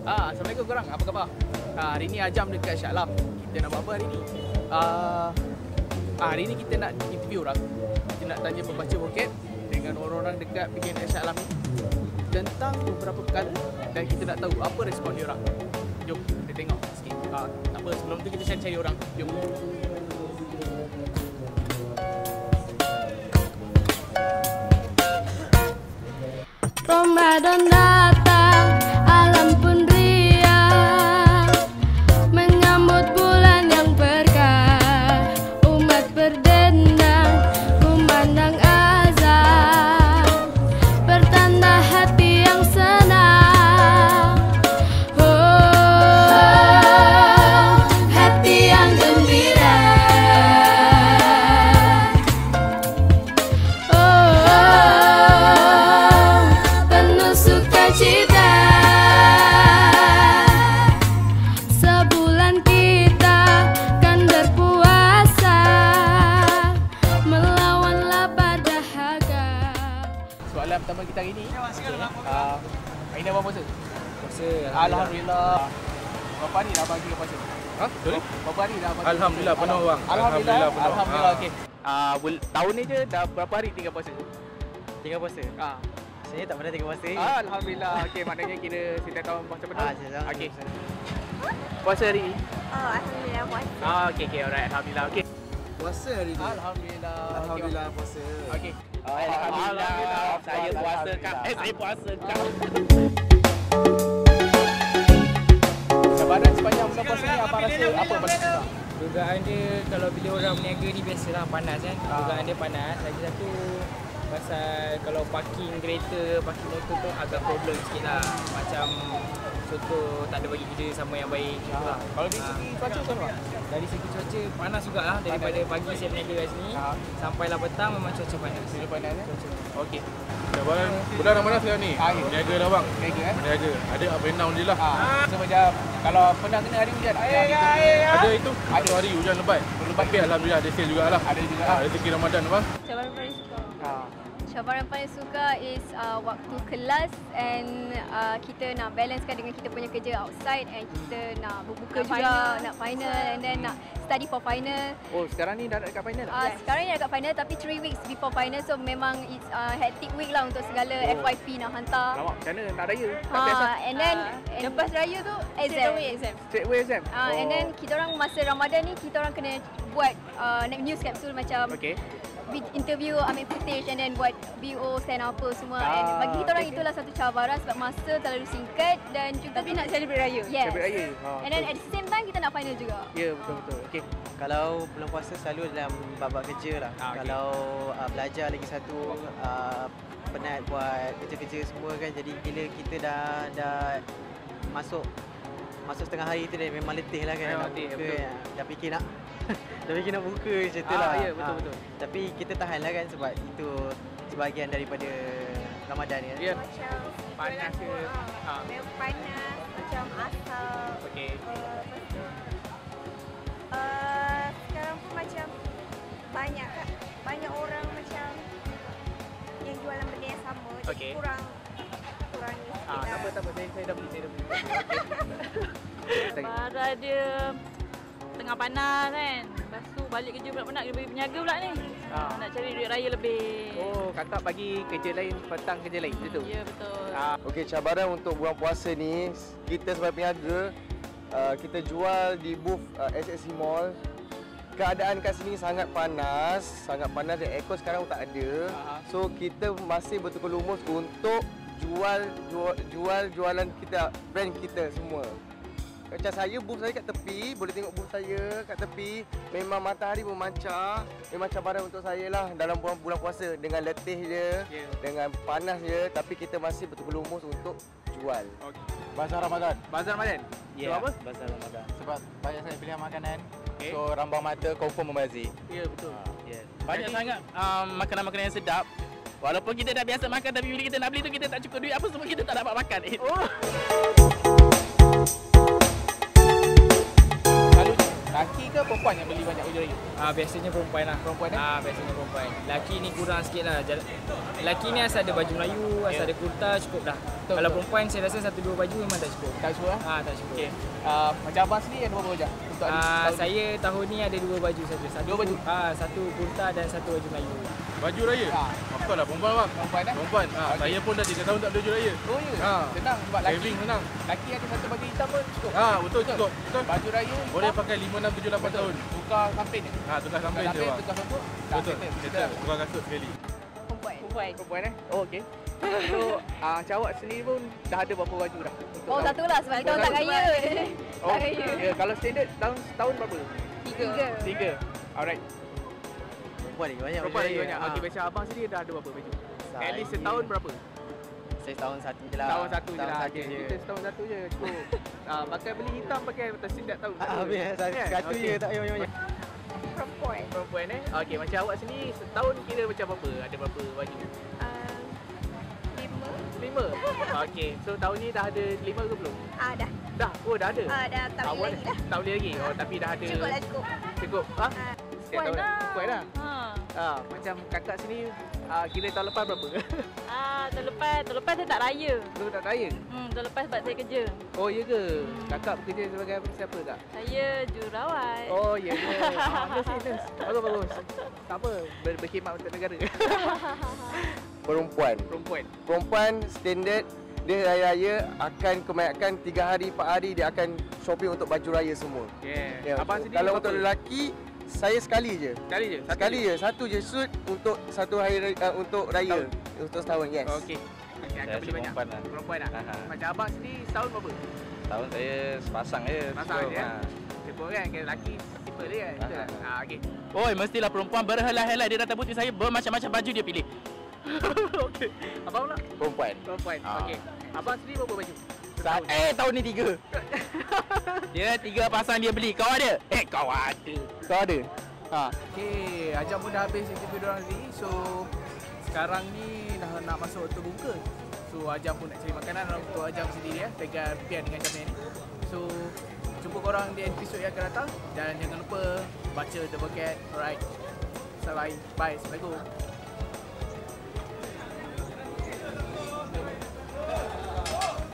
Assalamualaikum korang, apa khabar? Hari ni Ajam dekat Shah Alam. Kita nak buat apa hari ni? Hari ni kita nak interview orang. Kita nak tanya pembaca bokep dengan orang-orang dekat PKN Shah Alam ni tentang beberapa perkara dan kita nak tahu apa respon dia orang. Jom kita tengok sikit. Tak apa, sebelum tu kita cari orang. Jom. Ramadan datang, alam pun riang, menyambut bulan yang berkah. Umat berdendang, memandang azan, pertanda hati yang senang. Oh, hati yang gembira. Sukacita, sebulan kita kan berpuasa, melawan lapar dahaga. Soalan pertama kita hari ni, hari ni abang puasa? Puasa. Alhamdulillah. Berapa hari dah abang kira puasa? Sorry? Berapa hari dah abang? Alhamdulillah penuh bang. Alhamdulillah penuh. Alhamdulillah, okey. Tahun ni je dah berapa hari tinggal puasa? Tinggal puasa? Saya tak pernah tinggal puasa. Alhamdulillah. Okey, maknanya kira setiap tahun puasa penuh. Okey. Puasa. Puasa hari ni? Alhamdulillah puasa. Okey, alright. Alhamdulillah. Okey. Puasa hari ni. Alhamdulillah. Alhamdullah puasa. Okey. Alhamdulillah. Saya puasa kak. Saya puasa kak. Cabaran sepanjang bulan puasa ni abang rasa apa paling susah? Dugaan dia kalau bila orang berniaga ni biasalah panas kan. Dugaan dia panas. Lagi satu pasal kalau parking kereta, parking motor tu agak problem sikit lah. Macam contoh tak ada bagi kerja sama yang baik gitu lah. Kalau dari segi cuaca macam mana? Dari segi cuaca panas jugalah. Daripada pagi saya berniaga kat sini sampailah petang memang cuaca panas. Cuaca panas ya? Okey. Cabaran bulan Ramadan sekarang ni. Berniaga dah bang. Berniaga Berniaga. Ada up and down je lah. So macam kalau pernah kena hari hujan? Ada itu. Ada hari hujan lebat. Tapi alhamdulillah ada sale jugalah. Ada juga. Rezeki Ramadan bang. Cabaran paling suka. Cabaran paling suka is waktu kelas and kita nak balancekan dengan kita punya kerja outside and kita nak berbuka juga, nak final and then nak study for final. Oh, sekarang ni dah dekat final? Sekarang ni dah dekat final tapi 3 weeks before final, so memang it's hectic week lah untuk segala FYP nak hantar. Lama, macam mana nak raya? Tak biasa? And then lepas raya tu exam. Straight away exam? And then kita orang masa Ramadan ni kita orang kena buat news capsule macam interview, ambil footage and then buat BO, stand apa semua. And bagi kita orang itulah satu cabaran sebab masa terlalu singkat dan juga tapi nak celebrate raya. Yes. Celebrate raya. And then at the same time kita nak final juga. Ya, betul-betul. Okey. Kalau bulan puasa selalu dalam babak kerja lah. Kalau belajar lagi satu, penat buat kerja-kerja semua kan. Jadi bila kita dah masuk setengah hari tu dah memang letih lah kan. Nak buka, dah fikir nak buka macam tu lah. Ya, betul-betul. Tapi kita tahan lah kan sebab itu sebahagian daripada Ramadan kan. Ya. Macam Panas ke? memang panas, macam asap. Okey. Sekarang pun macam banyak orang macam yang jualan benda yang sama. Okey. Kurang ni sikit lah. Tak apa. Saya dah beli. Barang dia tengah panas kan. Lepas tu balik kerja pula penat, kena pergi berniaga pula ni. Nak cari duit raya lebih. Oh, kata pagi kerja lain, petang kerja lain, betul? Ya, betul. Okey, cabaran untuk bulan puasa ni, kita sebagai peniaga, kita jual di booth SSC Mall. Keadaan kat sini sangat panas dan aircon sekarang tak ada. So kita masih bertukar lumus untuk jualan kita, brand kita semua. Macam saya, booth saya kat tepi, boleh tengok booth saya kat tepi. Memang matahari memancar. Memang cabaran untuk saya lah dalam bulan puasa. Dengan letih je, dengan panas je. Tapi kita masih berlumus untuk jual. Bazar Ramadan. Bazar Ramadan? Ya, apa? Bazar Ramadan. Sebab banyak sangat pilihan makanan. Okay. So rambang mata confirm membazir. Ya, betul. Banyak sangat makanan-makanan yang sedap. Walaupun kita dah biasa makan tapi bila kita nak beli tu kita tak cukup duit apa semua kita tak dapat makan. Laki ke perempuan perempuan yang beli banyak baju raya? Biasanya perempuan lah. Perempuan Biasanya perempuan. Laki ni kurang sikit lah. Laki ni asal ada baju Melayu, asal ada kurta, cukup dah. Betul, Kalau betul. perempuan saya rasa 1-2 baju memang tak cukup. Tak cukup Tak cukup. Okey. Macam abang sendiri ada berapa baju? Untuk Saya tahun ni ada 2 baju saja. Dua baju? Satu kurta dan satu baju Melayu. Baju raya? Of course lah, perempuan bang. Perempuan Perempuan. Saya pun dah 3 tahun tak beli baju raya. Oh ya? Senang sebab laki. Saving senang. Laki ada satu baju hitam pun cukup. Betul cukup. Betul. Baju raya hitam. Boleh pakai 5, 6, 7, 8 tahun. Tukar kampin je. Tukar sampai je bang. Tukar sambut. Betul. Settle. Tukar kasut sekali. Perempuan. Perempuan Oh okey. So macam awak sendiri pun dah ada berapa baju dah? Oh satu lah sebab kita orang tak kaya. Tak kaya. Ya, kalau standard tahun berapa? 3. 3. Alright. Perempuan lagi banyak. Perempuan lagi banyak. Okey, macam abang sendiri dah ada berapa baju? At least setahun berapa? Saya setahun satu je lah. Tahun satu je lah. Satu je. Kita setahun satu je cukup. Pakai beli hitam pakai tersindat tahun. Habis satu je tak payah banyak. Perempuan. Okey, macam awak sendiri setahun kira macam berapa? Ada berapa baju? 5. Okey, so tahun ni dah ada 5 ke belum? Dah. Dah. Oh, dah ada. Dah tak Awal boleh lagi dah. Tak boleh lagi. Oh, tapi dah ada. Cukup lah cukup. Cukup. Setiap tahun. Kuat dah. Ha. Macam kakak sini kira tahun lepas berapa? Tahun lepas saya tak raya. Belum tak raya? Tahun lepas sebab saya kerja. Oh, ya ke? Kakak bekerja sebagai siapa kak? Saya jururawat. Oh, ya ke? Bagus. Bagus. Tak apa, berkhidmat untuk negara. Perempuan. Perempuan standard dia raya-raya akan kebanyakan 3 hari 4 hari dia akan shopping untuk baju raya semua. Yeah. Abang sendiri Kalau berapa? untuk lelaki saya sekali je. Satu je suit untuk satu hari untuk raya. Untuk setahun, yes. Okey. Akan beli banyak. Perempuan lah. Macam abang sendiri setahun berapa? Tahun saya sepasang je. Pasang je ya? Cukup kan? Kalau lelaki simple je kan? Okey. Oi, mestilah perempuan berhelai-helai dia datang putih saya bermacam-macam baju dia pilih. Okey. Abang pula? Perempuan. Okey. Abang sendiri berapa baju? Tahun ni 3. Dia 3 pasang dia beli. Kau ada? Kau ada. Kau ada? Okey, ajak pun dah habis interview diorang tadi. So, sekarang ni dah nak masuk waktu buka. So, Ajam pun nak cari makanan untuk Ajam sendiri dengan Pian dengan Jamil ni. So, jumpa korang di episod yang akan datang. Dan jangan lupa baca The Bucket. Alright. Bye. Assalamualaikum.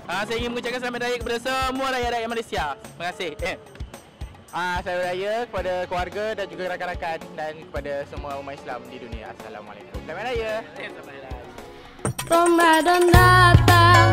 Saya ingin mengucapkan selamat raya kepada semua rakyat-rakyat Malaysia. Terima kasih. Selamat raya kepada keluarga dan juga rakan-rakan dan kepada semua umat Islam di dunia. Assalamualaikum. Selamat raya. Ramadan datang.